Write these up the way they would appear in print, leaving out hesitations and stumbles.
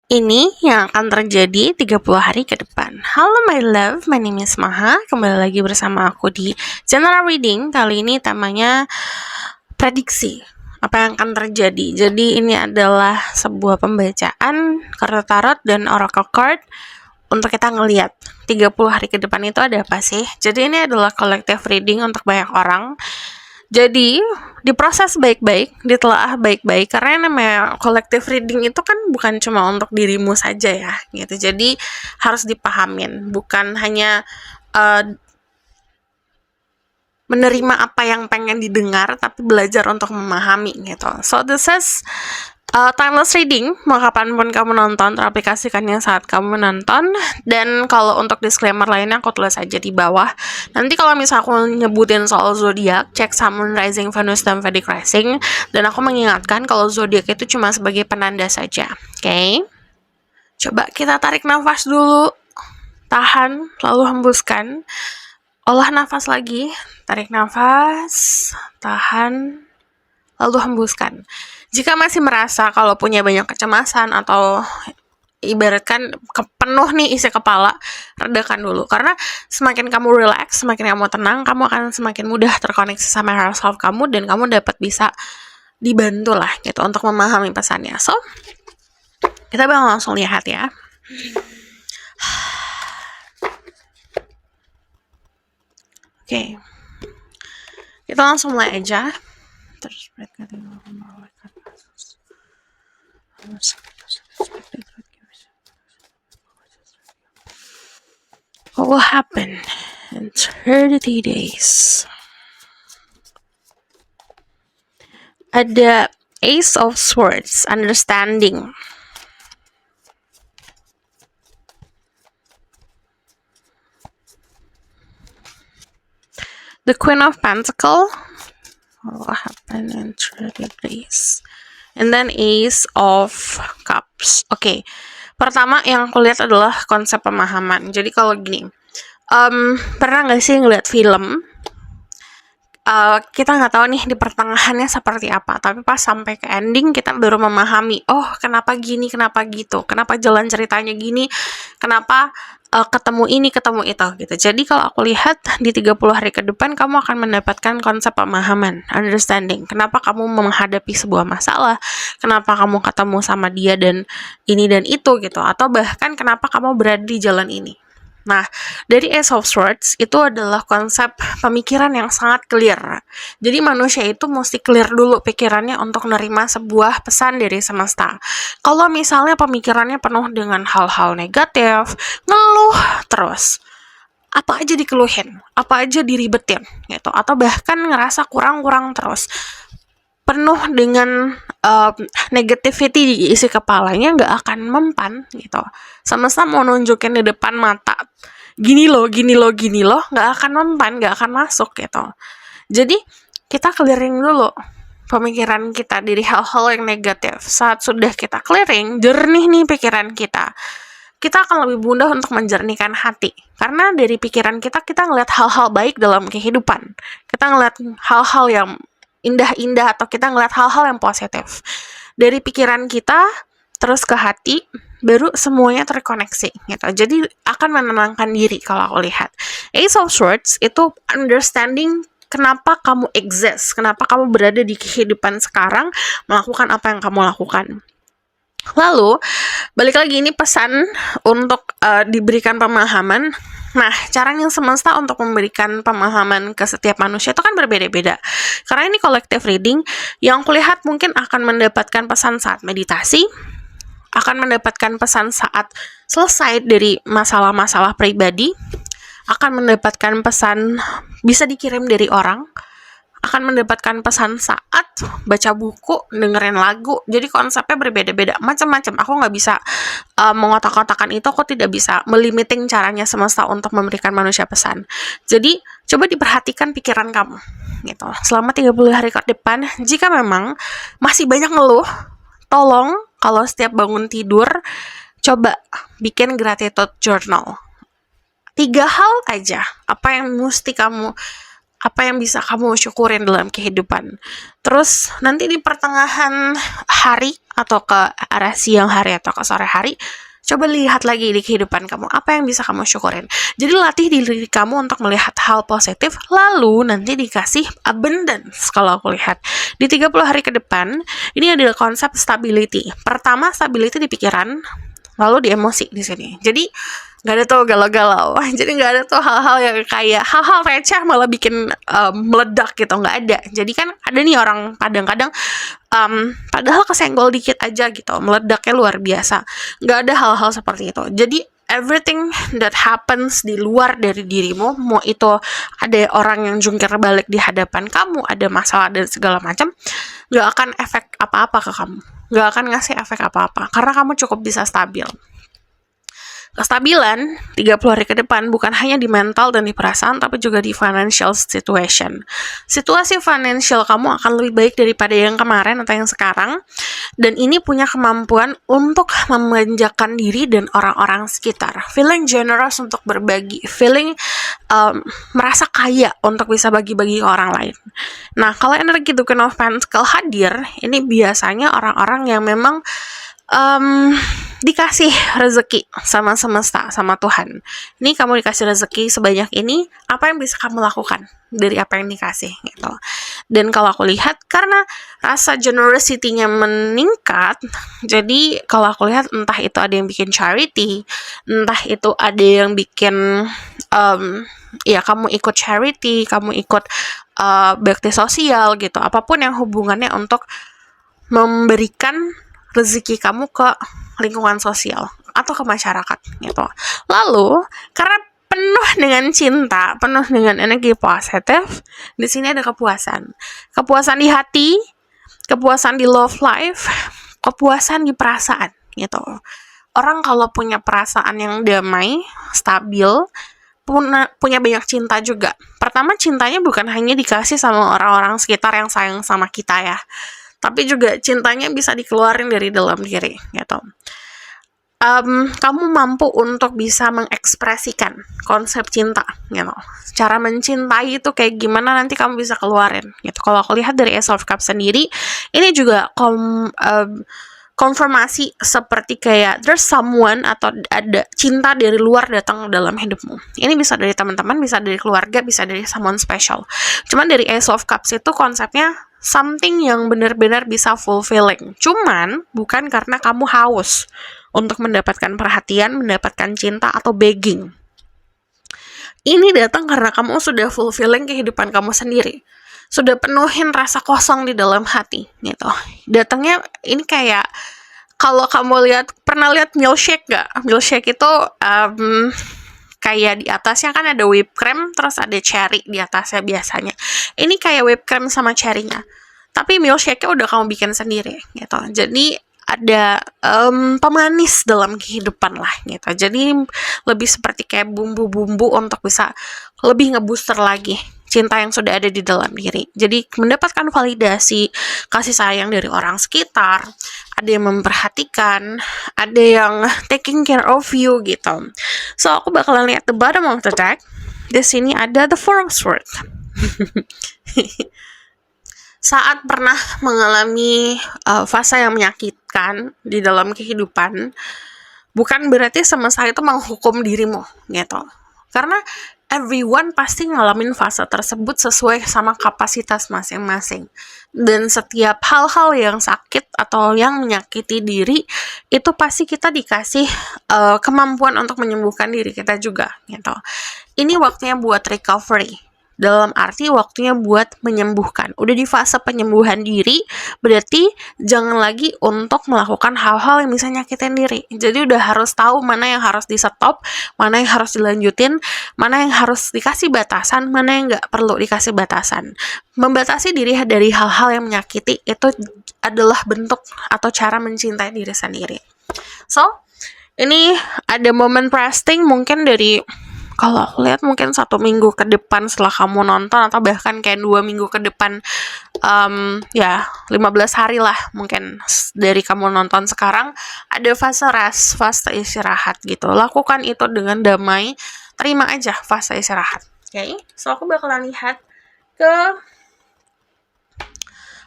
Ini yang akan terjadi 30 hari ke depan. Halo my love, my name is Maha. Kembali lagi bersama aku di General Reading. Kali ini temanya prediksi. Apa yang akan terjadi. Jadi ini adalah sebuah pembacaan kartu tarot dan oracle card untuk kita ngelihat 30 hari ke depan itu ada apa sih. Jadi ini adalah collective reading untuk banyak orang. Jadi, diproses baik-baik, ditelaah baik-baik, karena yang namanya collective reading itu kan bukan cuma untuk dirimu saja ya, gitu. Jadi, harus dipahamin, bukan hanya menerima apa yang pengen didengar, tapi belajar untuk memahami, gitu. So, this is timeless reading, mau kapanpun kamu nonton, teraplikasikannya saat kamu menonton. Dan kalau untuk disclaimer lainnya aku tulis aja di bawah. Nanti kalau misalnya aku nyebutin soal zodiak, cek Sun, Moon, Rising, Venus, dan Vedic Rising. Dan aku mengingatkan kalau zodiak itu cuma sebagai penanda saja. Oke? Coba kita tarik nafas dulu, tahan, lalu hembuskan. Olah nafas lagi, tarik nafas, tahan, lalu hembuskan. Jika masih merasa kalau punya banyak kecemasan atau ibaratkan penuh nih isi kepala, redakan dulu. Karena semakin kamu relax, semakin kamu tenang, kamu akan semakin mudah terkoneksi sama higher self kamu dan kamu dapat bisa dibantu lah gitu untuk memahami pesannya. So, kita bakal langsung lihat ya. Oke. Kita langsung mulai aja. Terus what will happen in 30 days? Ada Ace of Swords, understanding. The Queen of Pentacles, what will happen in 30 days? And then Ace of Cups. Oke. Pertama yang aku lihat adalah konsep pemahaman. Jadi kalau gini, pernah nggak sih ngeliat film? Kita nggak tahu nih di pertengahannya seperti apa, tapi pas sampai ke ending kita baru memahami, oh kenapa gini, kenapa gitu, kenapa jalan ceritanya gini, kenapa ketemu ini, ketemu itu, gitu. Jadi kalau aku lihat di 30 hari ke depan, kamu akan mendapatkan konsep pemahaman, understanding, kenapa kamu menghadapi sebuah masalah, kenapa kamu ketemu sama dia dan ini dan itu, gitu, atau bahkan kenapa kamu berada di jalan ini. Nah, dari Ace of Swords itu adalah konsep pemikiran yang sangat clear. Jadi manusia itu mesti clear dulu pikirannya untuk menerima sebuah pesan dari semesta. Kalau misalnya pemikirannya penuh dengan hal-hal negatif, ngeluh terus, apa aja dikeluhin, apa aja diribetin, gitu. Atau bahkan ngerasa kurang-kurang terus, penuh dengan negativity di isi kepalanya, nggak akan mempan gitu. Semesta mau nunjukin di depan mata, gini loh, nggak akan mempan, nggak akan masuk gitu. Jadi kita clearing dulu pemikiran kita dari hal-hal yang negatif. Saat sudah kita clearing, jernih nih pikiran kita akan lebih mudah untuk menjernihkan hati. Karena dari pikiran kita ngelihat hal-hal baik dalam kehidupan. Kita ngelihat hal-hal yang indah-indah atau kita ngeliat hal-hal yang positif. Dari pikiran kita terus ke hati, baru semuanya terkoneksi gitu. Jadi akan menenangkan diri kalau aku lihat. Ace of Swords itu understanding kenapa kamu exist, kenapa kamu berada di kehidupan sekarang, melakukan apa yang kamu lakukan. Lalu, balik lagi ini pesan untuk diberikan pemahaman. Nah, caranya semesta untuk memberikan pemahaman ke setiap manusia itu kan berbeda-beda. Karena ini collective reading, yang kulihat mungkin akan mendapatkan pesan saat meditasi, akan mendapatkan pesan saat selesai dari masalah-masalah pribadi, akan mendapatkan pesan bisa dikirim dari orang, akan mendapatkan pesan saat baca buku, dengerin lagu. Jadi konsepnya berbeda-beda, macam-macam. Aku nggak bisa mengotak-kotakan itu, aku tidak bisa melimiting caranya semesta untuk memberikan manusia pesan. Jadi coba diperhatikan pikiran kamu gitu. Selama 30 hari ke depan, jika memang masih banyak ngeluh, tolong kalau setiap bangun tidur coba bikin gratitude journal. 3 hal aja apa yang mesti kamu apa yang bisa kamu syukurin dalam kehidupan. Terus nanti di pertengahan hari atau ke arah siang hari atau ke sore hari, coba lihat lagi di kehidupan kamu, apa yang bisa kamu syukurin. Jadi latih diri kamu untuk melihat hal positif, lalu nanti dikasih abundance. Kalau aku lihat, di 30 hari ke depan, ini adalah konsep stability. Pertama, stability di pikiran, lalu di emosi di sini. Jadi nggak ada tuh galau-galau. Jadi nggak ada tuh hal-hal yang kayak hal-hal receh malah bikin meledak gitu, nggak ada. Jadi kan ada nih orang kadang-kadang padahal kesenggol dikit aja gitu, meledaknya luar biasa. Nggak ada hal-hal seperti itu. Jadi everything that happens di luar dari dirimu, mau itu ada orang yang jungkir balik di hadapan kamu, ada masalah dan segala macam, nggak akan efek apa-apa ke kamu, nggak akan ngasih efek apa-apa, karena kamu cukup bisa stabil. Kestabilan 30 hari ke depan bukan hanya di mental dan di perasaan, tapi juga di financial situation. Situasi financial kamu akan lebih baik daripada yang kemarin atau yang sekarang, dan ini punya kemampuan untuk memanjakan diri dan orang-orang sekitar. Feeling generous untuk berbagi, feeling merasa kaya untuk bisa bagi-bagi ke orang lain. Nah, kalau energi The Queen of Pentacles hadir, ini biasanya orang-orang yang memang dikasih rezeki sama semesta, sama Tuhan. Ini kamu dikasih rezeki sebanyak ini, apa yang bisa kamu lakukan dari apa yang dikasih gitu. Dan kalau aku lihat, karena rasa generosity-nya meningkat, jadi kalau aku lihat entah itu ada yang bikin charity, entah itu ada yang bikin ya kamu ikut charity, kamu ikut bakti sosial gitu, apapun yang hubungannya untuk memberikan rezeki kamu ke lingkungan sosial atau ke masyarakat gitu. Lalu karena penuh dengan cinta, penuh dengan energi positif, di sini ada kepuasan. Kepuasan di hati, kepuasan di love life, kepuasan di perasaan gitu. Orang kalau punya perasaan yang damai, stabil, punya banyak cinta juga. Pertama, cintanya bukan hanya dikasih sama orang-orang sekitar yang sayang sama kita ya, tapi juga cintanya bisa dikeluarin dari dalam diri gitu. Kamu mampu untuk bisa mengekspresikan konsep cinta gitu. Cara mencintai itu kayak gimana nanti kamu bisa keluarin gitu. Kalau aku lihat dari Ace of Cups sendiri, ini juga konfirmasi seperti kayak there's someone atau ada cinta dari luar datang dalam hidupmu. Ini bisa dari teman-teman, bisa dari keluarga, bisa dari someone special. Cuman dari Ace of Cups itu konsepnya something yang benar-benar bisa fulfilling. Cuman bukan karena kamu haus untuk mendapatkan perhatian, mendapatkan cinta, atau begging. Ini datang karena kamu sudah fulfilling kehidupan kamu sendiri. Sudah penuhin rasa kosong di dalam hati gitu. Datangnya ini kayak kalau kamu pernah lihat milkshake gak? Milkshake itu kayak di atasnya kan ada whipped cream, terus ada cherry di atasnya biasanya. Ini kayak whipped cream sama cherry-nya. Tapi milkshake-nya udah kamu bikin sendiri gitu. Jadi ada pemanis dalam kehidupan lah gitu. Jadi lebih seperti kayak bumbu-bumbu untuk bisa lebih ngebooster lagi cinta yang sudah ada di dalam diri. Jadi mendapatkan validasi, kasih sayang dari orang sekitar, ada yang memperhatikan, ada yang taking care of you gitu. So aku bakalan lihat the bottom of the deck. Di sini ada the Four of Swords. Saat pernah mengalami fase yang menyakitkan di dalam kehidupan, bukan berarti semesta itu menghukum dirimu gitu. Karena everyone pasti ngalamin fase tersebut sesuai sama kapasitas masing-masing. Dan setiap hal-hal yang sakit atau yang menyakiti diri, itu pasti kita dikasih kemampuan untuk menyembuhkan diri kita juga gitu. Ini waktunya buat recovery. Dalam arti waktunya buat menyembuhkan. Udah di fase penyembuhan diri, berarti jangan lagi untuk melakukan hal-hal yang bisa nyakitin diri. Jadi udah harus tahu mana yang harus di stop, mana yang harus dilanjutin, mana yang harus dikasih batasan, mana yang nggak perlu dikasih batasan. Membatasi diri dari hal-hal yang menyakiti itu adalah bentuk atau cara mencintai diri sendiri. So, ini ada momen resting mungkin dari, kalau aku lihat mungkin 1 minggu ke depan setelah kamu nonton, atau bahkan kayak 2 minggu ke depan, ya 15 hari lah mungkin dari kamu nonton sekarang, ada fase rest, fase istirahat gitu. Lakukan itu dengan damai, terima aja fase istirahat. Okay? So aku bakalan lihat ke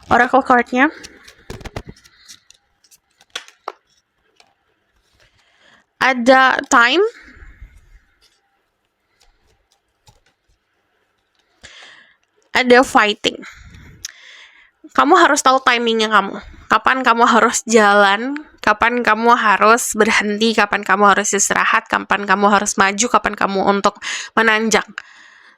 oracle card-nya. Ada time, ada fighting. Kamu harus tahu timingnya kamu. Kapan kamu harus jalan, kapan kamu harus berhenti, kapan kamu harus istirahat, kapan kamu harus maju, kapan kamu untuk menanjak.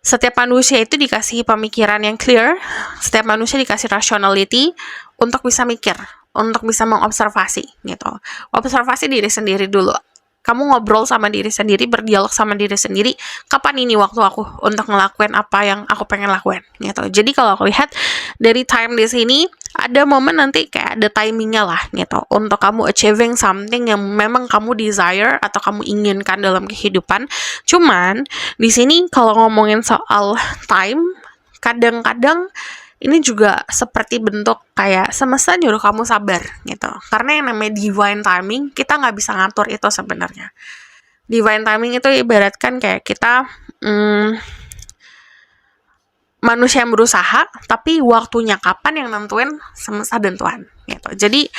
Setiap manusia itu dikasih pemikiran yang clear, setiap manusia dikasih rationality untuk bisa mikir, untuk bisa mengobservasi gitu. Observasi diri sendiri dulu. Kamu ngobrol sama diri sendiri, berdialog sama diri sendiri, kapan ini waktu aku untuk ngelakuin apa yang aku pengen lakuin gitu. Jadi kalau aku lihat dari time di sini ada momen nanti kayak ada timingnya lah gitu untuk kamu achieving something yang memang kamu desire atau kamu inginkan dalam kehidupan. Cuman di sini kalau ngomongin soal time, kadang-kadang ini juga seperti bentuk kayak semesta nyuruh kamu sabar gitu. Karena yang namanya divine timing, kita nggak bisa ngatur itu sebenarnya. Divine timing itu ibaratkan kayak kita manusia yang berusaha, tapi waktunya kapan yang nentuin semesta dan Tuhan gitu. Jadi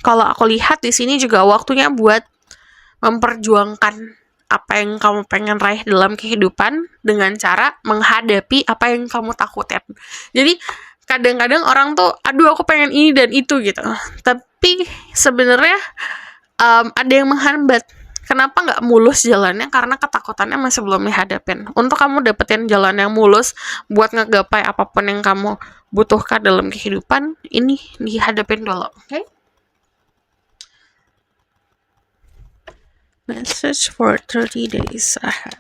kalau aku lihat di sini juga waktunya buat memperjuangkan apa yang kamu pengen raih dalam kehidupan dengan cara menghadapi apa yang kamu takutin. Jadi kadang-kadang orang tuh, aduh aku pengen ini dan itu gitu. Tapi sebenarnya ada yang menghambat. Kenapa nggak mulus jalannya? Karena ketakutannya masih belum dihadapin. Untuk kamu dapetin jalan yang mulus buat ngegapai apapun yang kamu butuhkan dalam kehidupan, ini dihadapin dulu, oke? Message for 30 days ahead.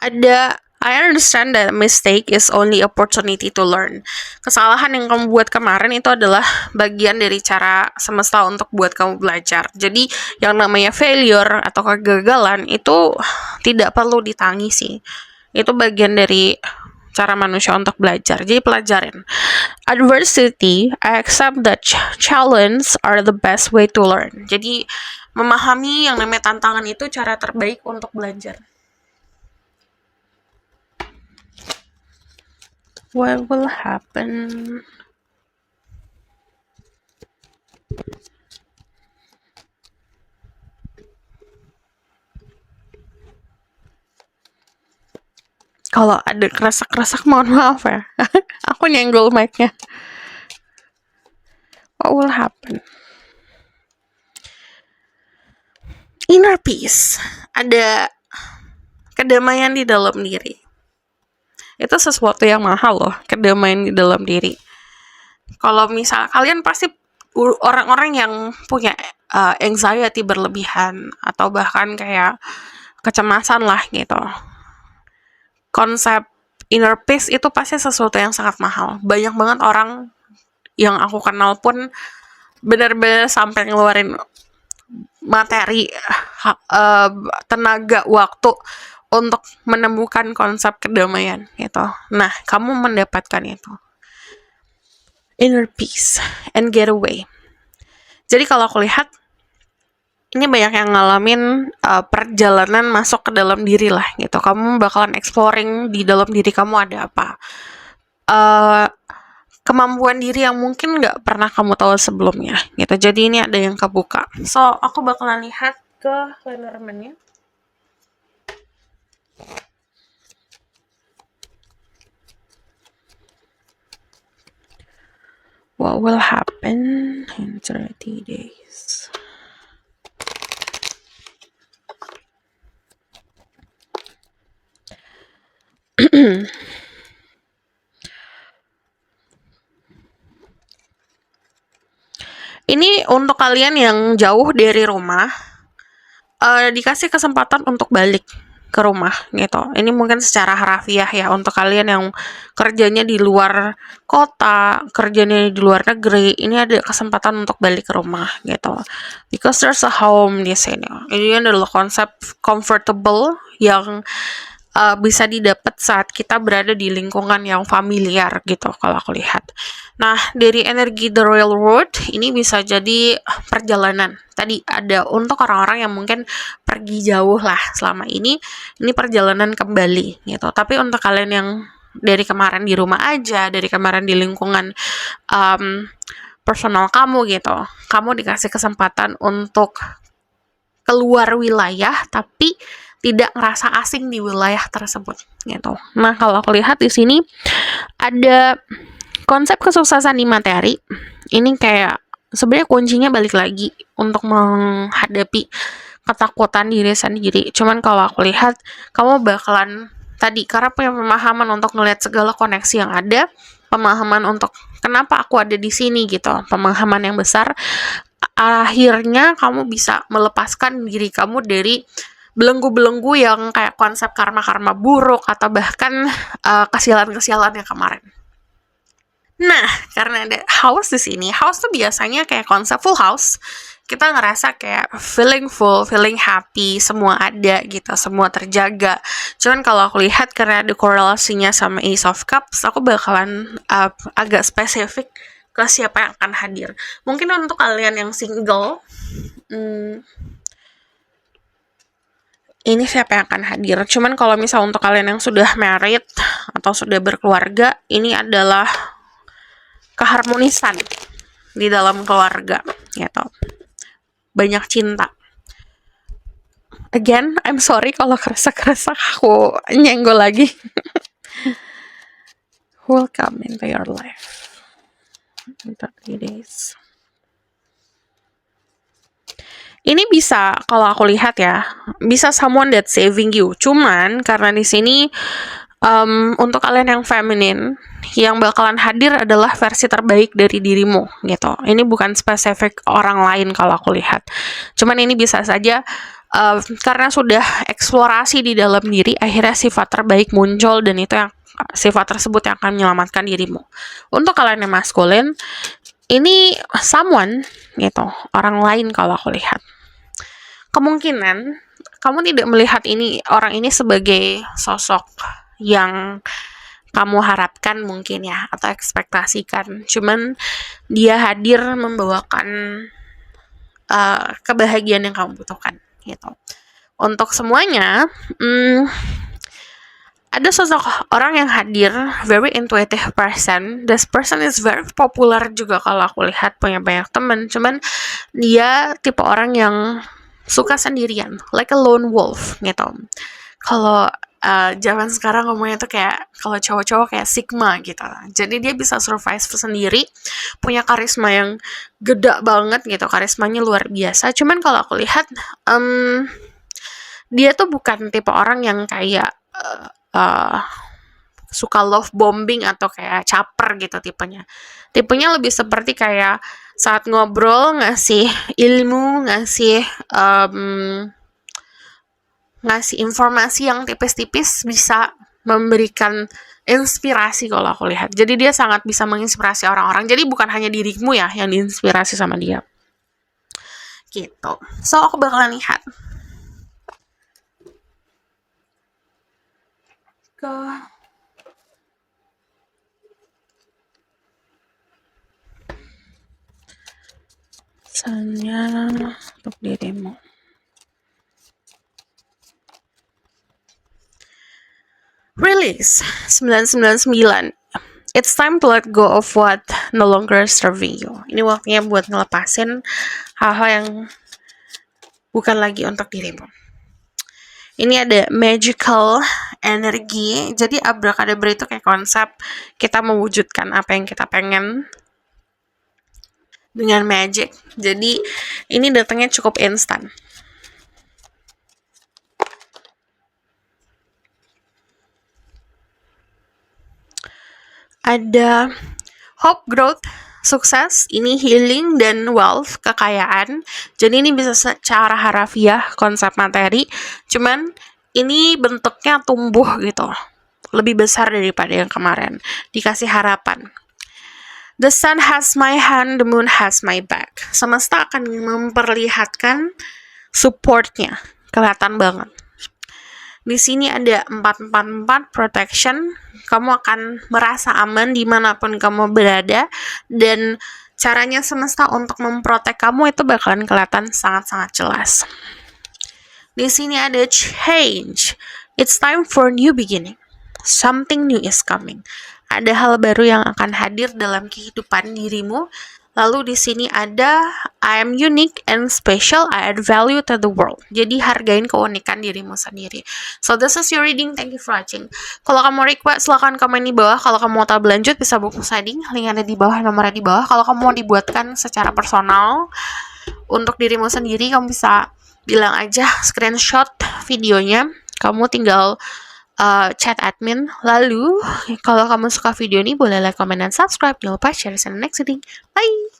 Ada, I understand that mistake is only opportunity to learn. Kesalahan yang kamu buat kemarin itu adalah bagian dari cara semesta untuk buat kamu belajar. Jadi yang namanya failure atau kegagalan itu tidak perlu ditangisi. Itu bagian dari cara manusia untuk belajar. Jadi pelajarin. Adversity, I accept that challenge are the best way to learn. Jadi memahami yang namanya tantangan itu cara terbaik untuk belajar. What will happen? Kalau ada kerasak-kerasak mohon maaf ya. Aku nyenggol mic-nya. What will happen? Inner peace. Ada kedamaian di dalam diri. Itu sesuatu yang mahal loh, kedamaian di dalam diri. Kalau misal kalian pasti orang-orang yang punya anxiety berlebihan atau bahkan kayak kecemasan lah gitu. Konsep inner peace itu pasti sesuatu yang sangat mahal. Banyak banget orang yang aku kenal pun benar-benar sampai ngeluarin materi, tenaga, waktu untuk menemukan konsep kedamaian gitu. Nah, kamu mendapatkan itu. Inner peace and get away. Jadi kalau aku lihat ini banyak yang ngalamin perjalanan masuk ke dalam diri lah gitu. Kamu bakalan exploring di dalam diri kamu ada apa. Kemampuan diri yang mungkin nggak pernah kamu tahu sebelumnya gitu. Jadi ini ada yang kebuka. So, aku bakalan lihat ke Lenormand-nya. What will happen in 30 days? Ini untuk kalian yang jauh dari rumah, dikasih kesempatan untuk balik ke rumah gitu. Ini mungkin secara harafiah ya untuk kalian yang kerjanya di luar kota, kerjanya di luar negeri, ini ada kesempatan untuk balik ke rumah gitu. Because there's a home di sini. Ini adalah konsep comfortable yang bisa didapat saat kita berada di lingkungan yang familiar gitu kalau aku lihat. Nah, dari energi the royal road ini bisa jadi perjalanan. Tadi ada untuk orang-orang yang mungkin pergi jauh lah selama ini perjalanan kembali gitu. Tapi untuk kalian yang dari kemarin di rumah aja, dari kemarin di lingkungan personal kamu gitu, kamu dikasih kesempatan untuk keluar wilayah tapi tidak ngerasa asing di wilayah tersebut gitu. Nah, kalau aku lihat di sini ada konsep kesuksesan di materi. Ini kayak sebenarnya kuncinya balik lagi untuk menghadapi ketakutan diri sendiri. Cuman kalau aku lihat kamu bakalan tadi karena punya pemahaman untuk melihat segala koneksi yang ada, pemahaman untuk kenapa aku ada di sini gitu, pemahaman yang besar, akhirnya kamu bisa melepaskan diri kamu dari belenggu-belenggu yang kayak konsep karma-karma buruk atau bahkan kesialan-kesialan yang kemarin. Nah, karena ada house di sini, house tuh biasanya kayak konsep full house. Kita ngerasa kayak feeling full, feeling happy, semua ada gitu, semua terjaga. Cuman kalau aku lihat karena ada korelasinya sama Ace of Cups, aku bakalan agak spesifik ke siapa yang akan hadir. Mungkin untuk kalian yang single, ini siapa yang akan hadir. Cuman kalau misal untuk kalian yang sudah married atau sudah berkeluarga, ini adalah keharmonisan di dalam keluarga gitu. Banyak cinta. Again, I'm sorry kalau kerasa-kerasa aku nyenggol lagi. Welcome into your life. 30 days. Ini bisa, kalau aku lihat ya, bisa someone that saving you. Cuman karena di sini untuk kalian yang feminin, yang bakalan hadir adalah versi terbaik dari dirimu gitu. Ini bukan spesifik orang lain kalau aku lihat. Cuman ini bisa saja karena sudah eksplorasi di dalam diri, akhirnya sifat terbaik muncul dan itu yang sifat tersebut yang akan menyelamatkan dirimu. Untuk kalian yang maskulin, ini someone gitu, orang lain kalau aku lihat. Kemungkinan kamu tidak melihat orang ini sebagai sosok yang kamu harapkan mungkin ya, atau ekspektasikan. Cuman dia hadir membawakan kebahagiaan yang kamu butuhkan gitu. Untuk semuanya, ada sosok orang yang hadir, very intuitive person. This person is very popular juga kalau aku lihat, punya banyak teman. Cuman dia tipe orang yang suka sendirian, like a lone wolf gitu. Kalau zaman sekarang ngomongnya tuh kayak kalau cowok-cowok kayak Sigma gitu. Jadi dia bisa survive sendiri, punya karisma yang gede banget gitu, karismanya luar biasa. Cuman kalau aku lihat dia tuh bukan tipe orang yang kayak suka love bombing atau kayak caper gitu tipenya. Tipenya lebih seperti kayak saat ngobrol ngasih ilmu, ngasih informasi yang tipis-tipis, bisa memberikan inspirasi kalau aku lihat. Jadi dia sangat bisa menginspirasi orang-orang. Jadi bukan hanya dirimu ya yang diinspirasi sama dia. Gitu. So aku bakalan lihat ke misalnya untuk dirimu. Release 999. It's time to let go of what no longer serving you. Ini waktunya buat ngelepasin hal-hal yang bukan lagi untuk dirimu. Ini ada magical energy. Jadi abracadabra itu kayak konsep kita mewujudkan apa yang kita pengen dengan magic. Jadi ini datangnya cukup instan. Ada hope, growth, sukses, ini healing dan wealth, kekayaan. Jadi ini bisa secara harafiah konsep materi, cuman ini bentuknya tumbuh gitu, lebih besar daripada yang kemarin, dikasih harapan. The sun has my hand, the moon has my back. Semesta akan memperlihatkan supportnya, kelihatan banget. Di sini ada 444 protection. Kamu akan merasa aman dimanapun kamu berada, dan caranya semesta untuk memprotek kamu itu bakalan kelihatan sangat-sangat jelas. Di sini ada change. It's time for new beginning. Something new is coming. Ada hal baru yang akan hadir dalam kehidupan dirimu. Lalu di sini ada I am unique and special, I add value to the world. Jadi hargain keunikan dirimu sendiri. So this is your reading, thank you for watching. Kalau kamu request silahkan komen di bawah. Kalau kamu mau tahu berlanjut bisa buku studying, link ada di bawah, nomornya di bawah. Kalau kamu mau dibuatkan secara personal untuk dirimu sendiri, kamu bisa bilang aja screenshot videonya. Kamu tinggal chat admin. Lalu kalau kamu suka video ini boleh like, comment, dan subscribe. Jangan lupa share in the next video. Bye.